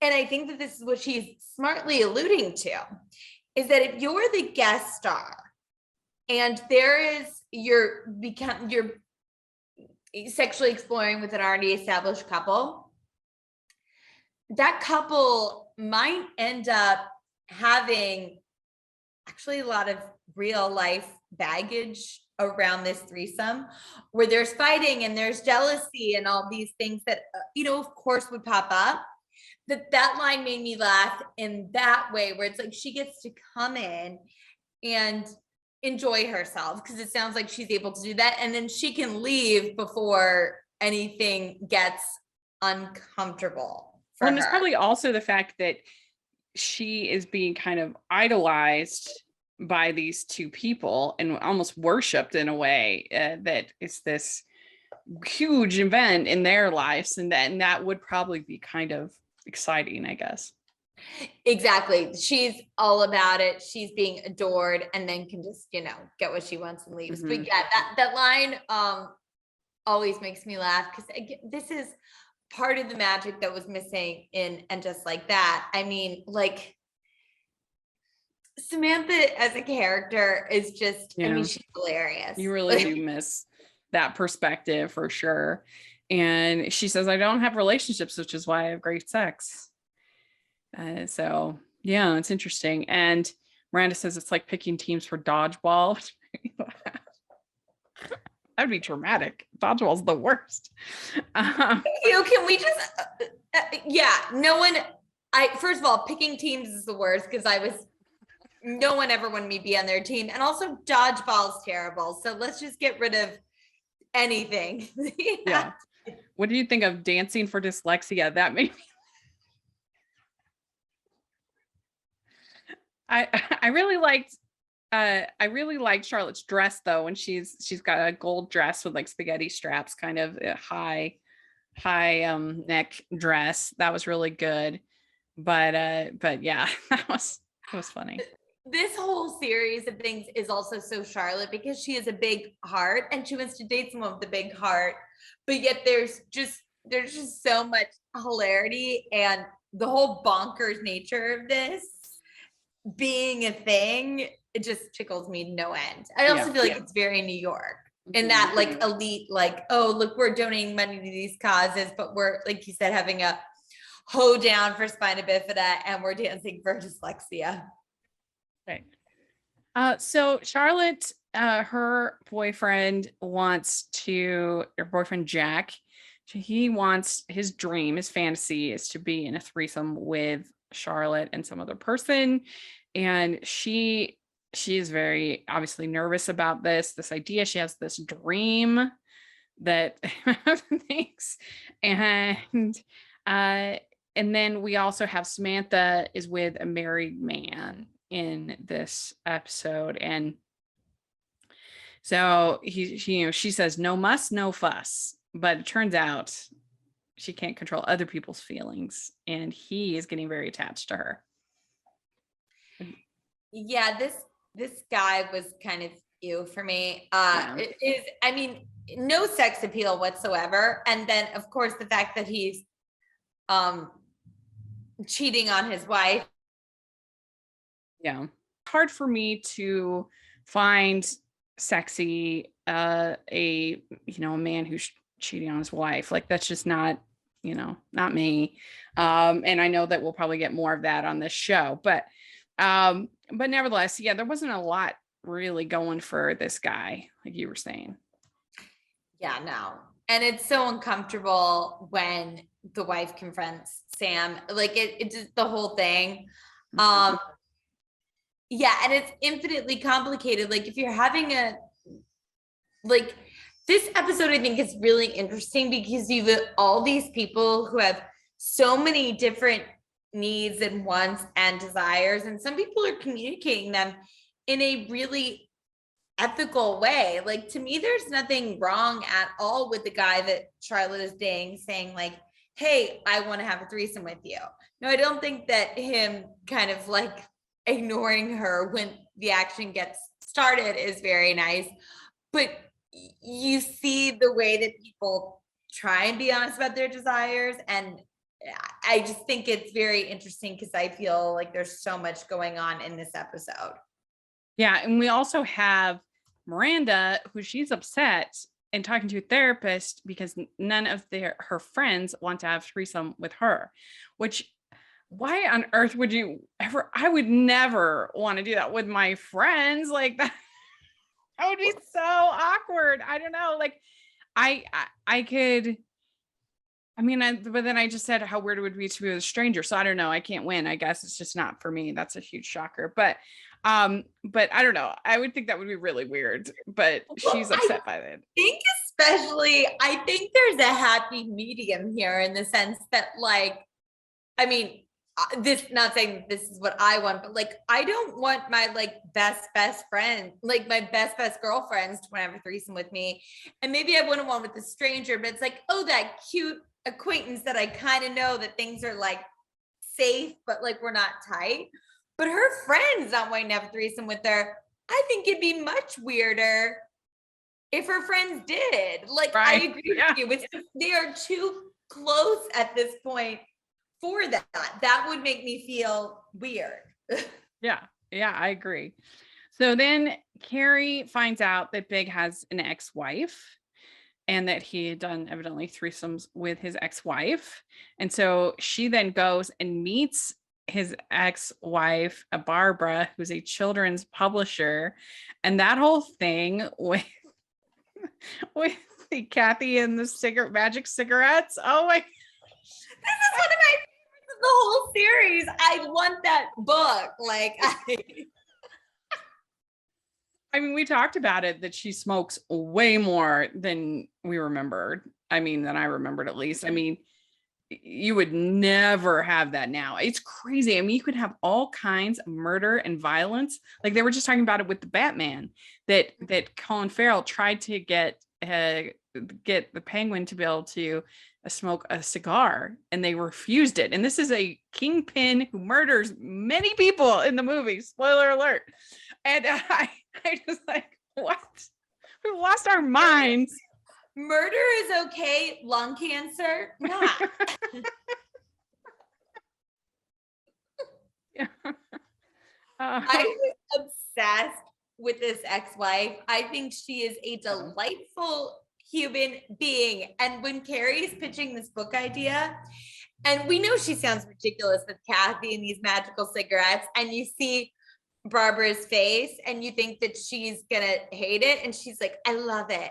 and I think that this is what she's smartly alluding to, is that if you're the guest star and you're sexually exploring with an already established couple, that couple might end up having actually a lot of real life baggage around this threesome where there's fighting and there's jealousy and all these things that, of course would pop up. That line made me laugh in that way, where it's like she gets to come in and enjoy herself, because it sounds like she's able to do that, and then she can leave before anything gets uncomfortable for And it's her. probably also the fact that she is being kind of idolized by these two people and almost worshipped in a way, that it's this huge event in their lives, and that would probably be kind of exciting, I guess. Exactly. She's all about it. She's being adored, and then can just, you know, get what she wants and leaves. Mhm. But yeah, that line always makes me laugh, because this is part of the magic that was missing in And Just Like That. I mean, like, Samantha as a character is just, I mean, Yeah. she's hilarious. You really do miss that perspective for sure. And she says, I don't have relationships, which is why I have great sex. So yeah, it's interesting. And Miranda says it's like picking teams for dodgeball. That'd be traumatic. Dodgeball's the worst. Can we just, yeah, no one, first of all, picking teams is the worst, because no one ever wanted me to be on their team. And also dodgeball's terrible. So let's just get rid of anything. Yeah. What do you think of Dancing for Dyslexia? That made me I really liked Charlotte's dress though, when she's got a gold dress with like spaghetti straps, kind of a high neck dress. That was really good. But yeah, it was funny. This whole series of things is also so Charlotte, because she has a big heart and she wants to date someone with a big heart, but yet there's just so much hilarity, and the whole bonkers nature of this being a thing, it just tickles me no end. I also feel like it's very New York, in that like elite, like, oh, look, we're donating money to these causes, but we're, like you said, having a hoedown for spina bifida, and we're dancing for dyslexia. Right. So Charlotte, her boyfriend Jack, he wants, his dream, his fantasy is to be in a threesome with Charlotte and some other person. And she is very obviously nervous about this idea. She has this dream that thinks, and then we also have Samantha is with a married man in this episode, and so she says no muss, no fuss, but it turns out she can't control other people's feelings, and he is getting very attached to her. Yeah, this guy was kind of ew for me. It is, I mean, no sex appeal whatsoever, and then of course the fact that he's cheating on his wife. Yeah, hard for me to find sexy a man who's cheating on his wife. Like, that's just not me. And I know that we'll probably get more of that on this show, but nevertheless, yeah, there wasn't a lot really going for this guy, like you were saying. Yeah, no. And it's so uncomfortable when the wife confronts Sam, like it just the whole thing. Yeah, and it's infinitely complicated. Like, if you're having this episode, I think is really interesting, because you've all these people who have so many different needs and wants and desires, and some people are communicating them in a really ethical way. Like, to me, there's nothing wrong at all with the guy that Charlotte is dating saying like, hey, I want to have a threesome with you. No, I don't think that him kind of like ignoring her when the action gets started is very nice, but you see the way that people try and be honest about their desires, and I just think it's very interesting, because I feel like there's so much going on in this episode. Yeah, and we also have Miranda, who she's upset and talking to a therapist because none of her friends want to have threesome with her, which, why on earth would you ever? I would never want to do that with my friends. Like, that would be so awkward. I don't know. Like, I could, I mean, but then I just said how weird it would be to be with a stranger. So I don't know. I can't win. I guess it's just not for me. That's a huge shocker. But But I don't know. I would think that would be really weird, but she's upset by it. I think there's a happy medium here in the sense that like, I mean, this, not saying this is what I want, but like, I don't want my like best friend, like my best girlfriends to have a threesome with me. And maybe I wouldn't want with a stranger, but it's like, oh, that cute acquaintance that I kind of know that things are like safe, but like we're not tight. But her friend's not wanting to have a threesome with her. I think it'd be much weirder if her friends did. Like, right. I agree with you. They are too close at this point for that. That would make me feel weird. Yeah, I agree. So then Carrie finds out that Big has an ex-wife and that he had done evidently threesomes with his ex-wife. And so she then goes and meets his ex-wife, Barbara, who's a children's publisher. And that whole thing with the Kathy and the magic cigarettes. Oh my. This is one of my favorites of the whole series. I want that book. Like, I mean, we talked about it, that she smokes way more than we remembered. I mean, than I remembered at least. I mean, you would never have that now. It's crazy. I mean, you could have all kinds of murder and violence. Like they were just talking about it with the Batman, that Colin Farrell tried to get the Penguin to be able to smoke a cigar, and they refused it. And this is a kingpin who murders many people in the movie. Spoiler alert. And I just like, what? We've lost our minds. Murder is okay. Lung cancer, not. Yeah. I was obsessed with this ex-wife. I think she is a delightful human being. And when Carrie is pitching this book idea, and we know she sounds ridiculous with Kathy and these magical cigarettes, and you see Barbara's face and you think that she's gonna hate it, and she's like, I love it.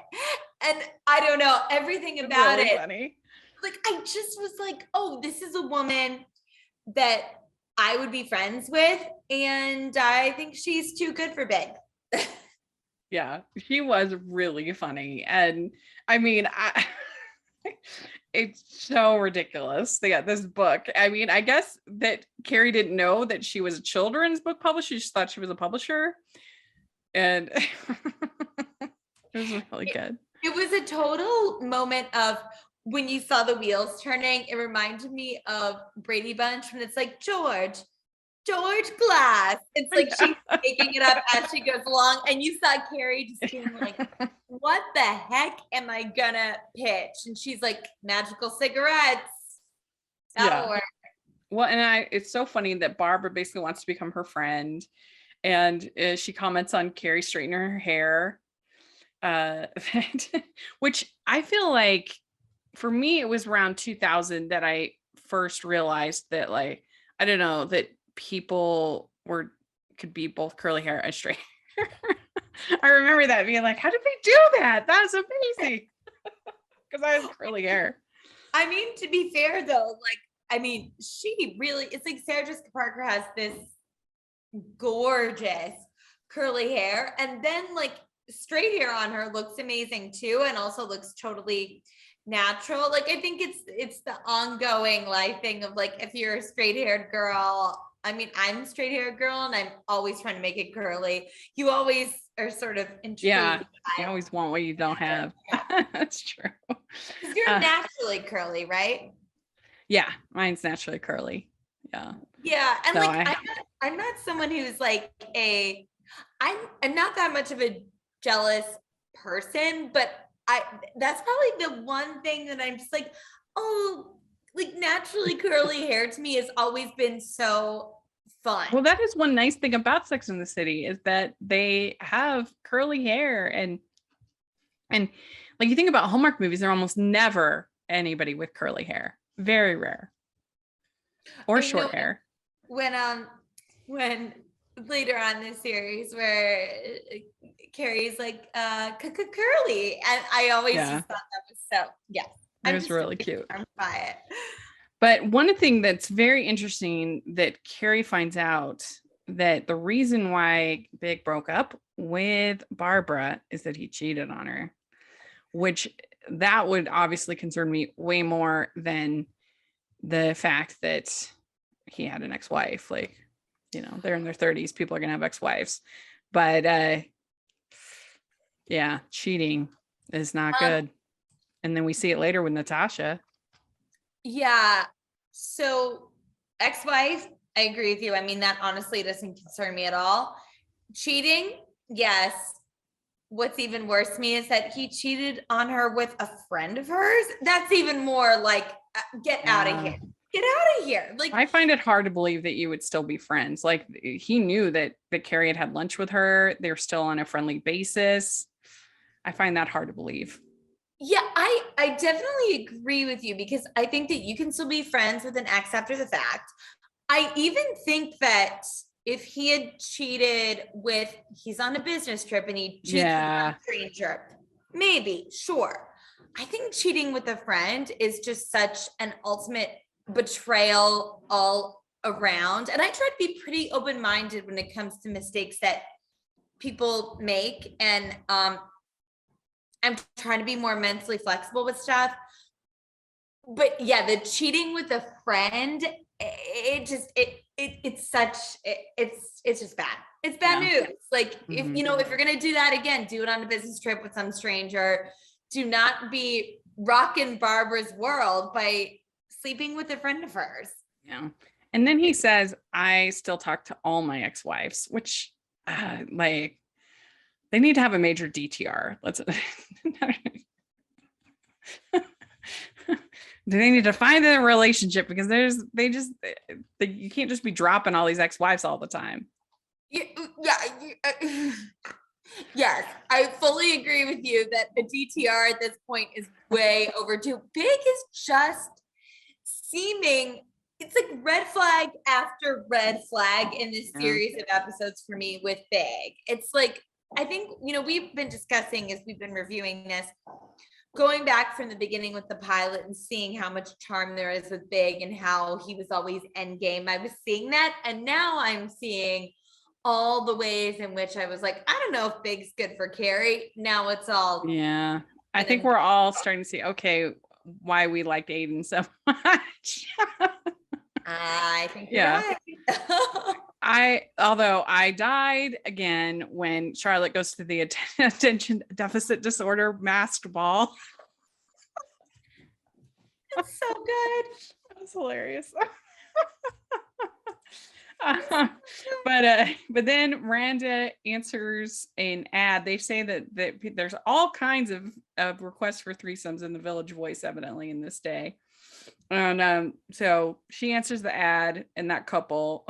And I don't know, everything about really it. Funny. Like, I just was like, oh, this is a woman that I would be friends with. And I think she's too good for Big. Yeah, she was really funny. And I mean, it's so ridiculous. They got this book. I mean, I guess that Carrie didn't know that she was a children's book publisher. She just thought she was a publisher. And it was really good. It was a total moment of when you saw the wheels turning. It reminded me of Brady Bunch when it's like, George Glass. It's like she's making it up as she goes along. And you saw Carrie just being like, what the heck am I gonna pitch? And she's like, magical cigarettes. That'll work. Well, and it's so funny that Barbara basically wants to become her friend. And she comments on Carrie straightening her hair. Which I feel like for me, it was around 2000 that I first realized that, like, I don't know, that people could be both curly hair and straight hair. I remember that being like, how did they do that? That's amazing. Because I have curly hair. I mean, to be fair though, like, I mean, she really, it's like Sarah Jessica Parker has this gorgeous curly hair, and then like straight hair on her looks amazing too, and also looks totally natural. Like, I think it's the ongoing life thing of like, if you're a straight haired girl, I mean, I'm a straight haired girl and I'm always trying to make it curly. You always are sort of intrigued. Yeah, you always want what you don't have. That's true. Because you're naturally curly, right? Yeah, mine's naturally curly. Yeah. Yeah, and so like I'm not someone who's like I'm not that much of a jealous person, but that's probably the one thing that I'm just like, oh, like naturally curly hair to me has always been so fun. Well, that is one nice thing about Sex and the City, is that they have curly hair, and like you think about Hallmark movies, they're almost never anybody with curly hair. Very rare. Or short hair. When later on in the series where Carrie's like curly, and I always just thought that was so it was really cute. By it. But one thing that's very interesting that Carrie finds out that the reason why Big broke up with Barbara is that he cheated on her, which that would obviously concern me way more than the fact that he had an ex-wife. Like, you know, they're in their 30s, people are gonna have ex-wives, but yeah, cheating is not good. And then we see it later with Natasha. Yeah. So ex-wife, I agree with you. I mean, that honestly doesn't concern me at all. Cheating, yes. What's even worse to me is that he cheated on her with a friend of hers. That's even more like, get out of here. Get out of here. Like, I find it hard to believe that you would still be friends. Like, he knew that Carrie had lunch with her. They're still on a friendly basis. I find that hard to believe. yeah, I definitely agree with you, because I think that you can still be friends with an ex after the fact. I even think that if he had cheated with, he's on a business trip and he cheats with a stranger, maybe, sure. I think cheating with a friend is just such an ultimate betrayal all around. And I try to be pretty open-minded when it comes to mistakes that people make. And I'm trying to be more mentally flexible with stuff. But yeah, the cheating with a friend, it's just bad. It's bad news. Like, if you know, if you're gonna do that again, do it on a business trip with some stranger. Do not be rocking Barbara's world by sleeping with a friend of hers. Yeah. And then he says, I still talk to all my ex-wives, which like, they need to have a major DTR. Let's they need to find a relationship, because you can't just be dropping all these ex-wives all the time. Yes, I fully agree with you that a DTR at this point is way overdue. Big is just seeming, it's like red flag after red flag in this series of episodes for me with Big. It's like, I think, you know, we've been discussing as we've been reviewing this, going back from the beginning with the pilot and seeing how much charm there is with Big and how he was always endgame. I was seeing that, and now I'm seeing all the ways in which I was like, I don't know if Big's good for Carrie. Now it's all. Yeah. I think we're all starting to see, okay, why we liked Aiden so much. I think you're right. Although I died again when Charlotte goes to the attention deficit disorder masked ball. That's so good. That was hilarious. But then Miranda answers an ad. They say that there's all kinds of requests for threesomes in the Village Voice, evidently, in this day. And so she answers the ad, and that couple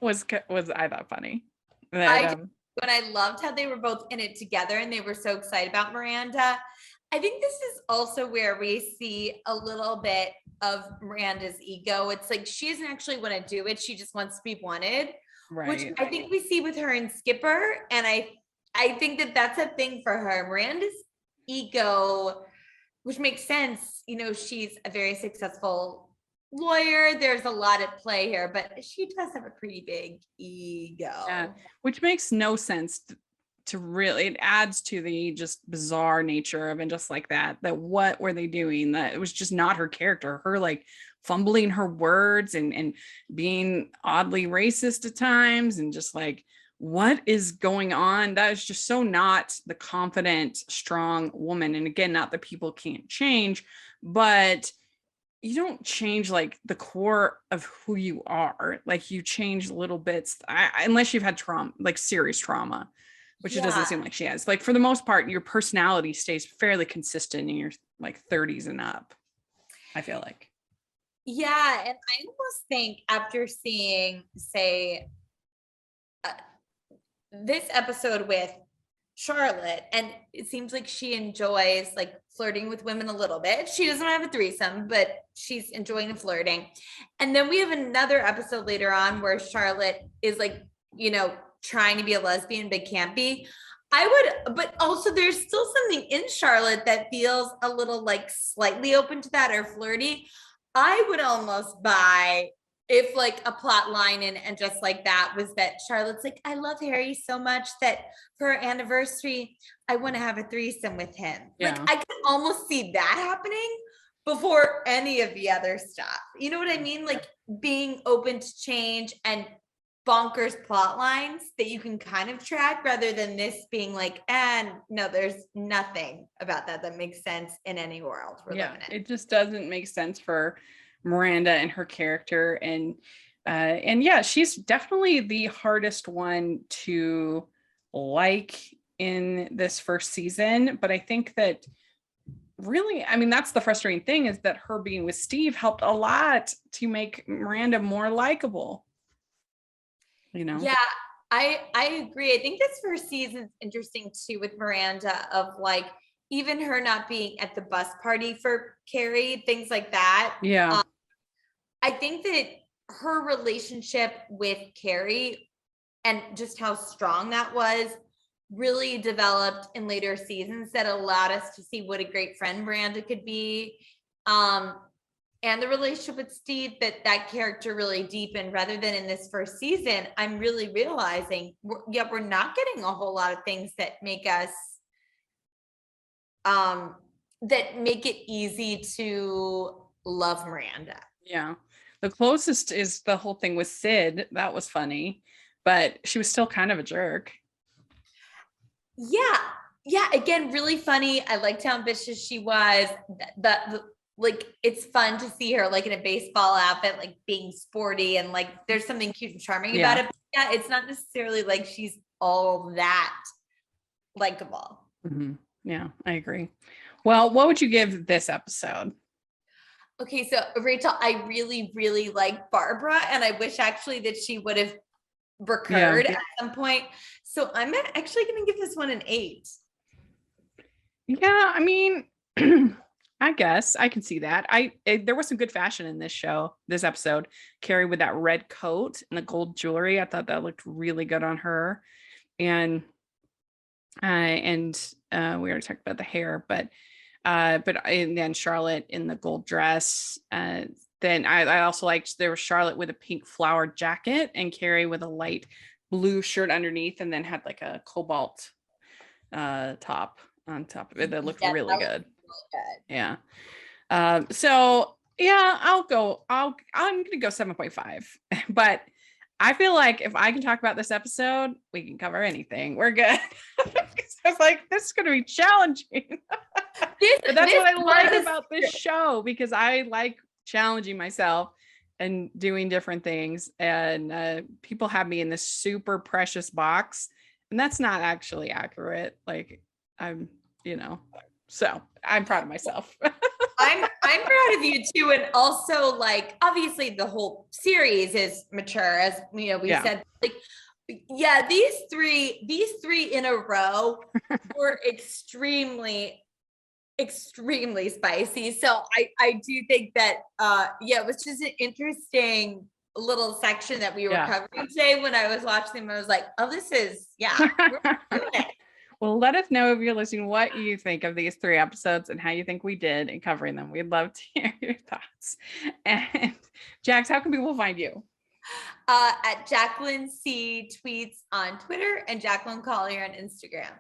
was I thought funny. When I loved how they were both in it together and they were so excited about Miranda. I think this is also where we see a little bit of Miranda's ego. It's like she doesn't actually want to do it. She just wants to be wanted, which I think we see with her and Skipper. And I think that that's a thing for her. Miranda's ego, which makes sense. You know, she's a very successful lawyer. There's a lot at play here, but she does have a pretty big ego. Yeah, which makes no sense to really, it adds to the just bizarre nature of it, just like that what were they doing? That it was just not her character, her like fumbling her words and being oddly racist at times, and just like, what is going on? That is just so not the confident, strong woman. And again, not that people can't change, but you don't change like the core of who you are. Like, you change little bits, unless you've had trauma, like serious trauma, which it doesn't seem like she has. Like, for the most part, your personality stays fairly consistent in your like 30s and up, I feel like. Yeah. And I almost think after seeing, say, this episode with Charlotte, and it seems like she enjoys like flirting with women a little bit. She doesn't have a threesome, but she's enjoying the flirting. And then we have another episode later on where Charlotte is like, you know, trying to be a lesbian but can't be. But also there's still something in Charlotte that feels a little like slightly open to that or flirty. I would almost buy if like a plot line and just like that was that Charlotte's like, I love Harry so much that for our anniversary, I want to have a threesome with him. Yeah. Like I could almost see that happening before any of the other stuff. You know what I mean? Like being open to change and bonkers plot lines that you can kind of track rather than this being like, and no, there's nothing about that makes sense in any world we're living in. It just doesn't make sense for Miranda and her character. And yeah, she's definitely the hardest one to like in this first season. But I think that really, I mean, that's the frustrating thing, is that her being with Steve helped a lot to make Miranda more likable. You know? Yeah, I agree. I think this first season's interesting too with Miranda, of like even her not being at the bus party for Carrie, things like that. Yeah. I think that her relationship with Carrie and just how strong that was really developed in later seasons that allowed us to see what a great friend Miranda could be. And the relationship with Steve, that character really deepened, rather than in this first season. I'm really realizing we're not getting a whole lot of things that make us that make it easy to love Miranda. Yeah. The closest is the whole thing with Sid. That was funny, but she was still kind of a jerk. Yeah. Yeah. Again, really funny. I liked how ambitious she was. Like, it's fun to see her like in a baseball outfit, like being sporty, and like there's something cute and charming about it. But yeah, it's not necessarily like she's all that likable. Mm-hmm. Yeah, I agree. Well, what would you give this episode? Okay, so Rachel, I really, really like Barbara, and I wish actually that she would have recurred at some point. So I'm actually going to give this one an 8. Yeah, I mean, I guess I can see that. There was some good fashion in this episode. Carrie with that red coat and the gold jewelry. I thought that looked really good on her. And we already talked about the hair, but and then Charlotte in the gold dress. Then I also liked, there was Charlotte with a pink flower jacket and Carrie with a light blue shirt underneath, and then had like a cobalt top on top of it that looked really good. Yeah. So yeah, I'm gonna go 7.5. But I feel like if I can talk about this episode, we can cover anything. We're good. I was like, this is gonna be challenging. But that's what I like about this show, because I like challenging myself and doing different things. And people have me in this super precious box, and that's not actually accurate. Like I'm, so I'm proud of myself. I'm proud of you too. And also, like, obviously the whole series is mature, as we said, like, yeah, these three in a row were extremely spicy. So I do think that it was just an interesting little section that we were covering today. When I was watching them, I was like, oh, this is we're doing it. Well, let us know if you're listening what you think of these 3 episodes and how you think we did in covering them. We'd love to hear your thoughts. And Jax, how can people find you? At Jacqueline C Tweets on Twitter and Jacqueline Collier on Instagram.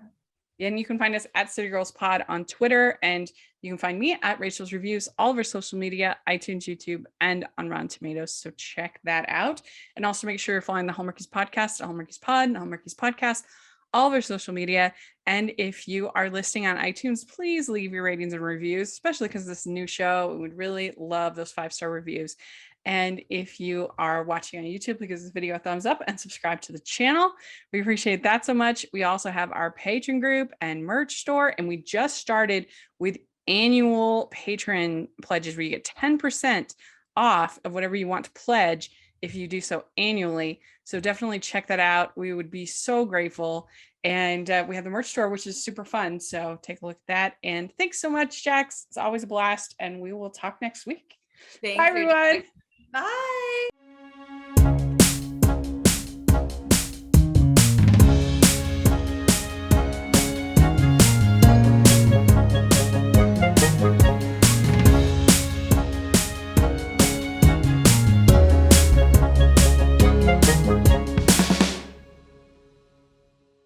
And you can find us at City Girls Pod on Twitter, and you can find me at Rachel's Reviews, all of our social media, iTunes, YouTube, and on Rotten Tomatoes. So check that out. And also make sure you're following the Hallmarkies Podcast, Hallmarkies Pod, and Hallmarkies Podcast, all of our social media. And if you are listening on iTunes, please leave your ratings and reviews, especially because this is a new show. We would really love those 5-star reviews. And if you are watching on YouTube, please give this video a thumbs up and subscribe to the channel. We appreciate that so much. We also have our patron group and merch store, and we just started with annual patron pledges where you get 10% off of whatever you want to pledge if you do so annually. So definitely check that out. We would be so grateful. And we have the merch store, which is super fun. So take a look at that. And thanks so much, Jax. It's always a blast. And we will talk next week. Thanks. Bye, everyone. Bye.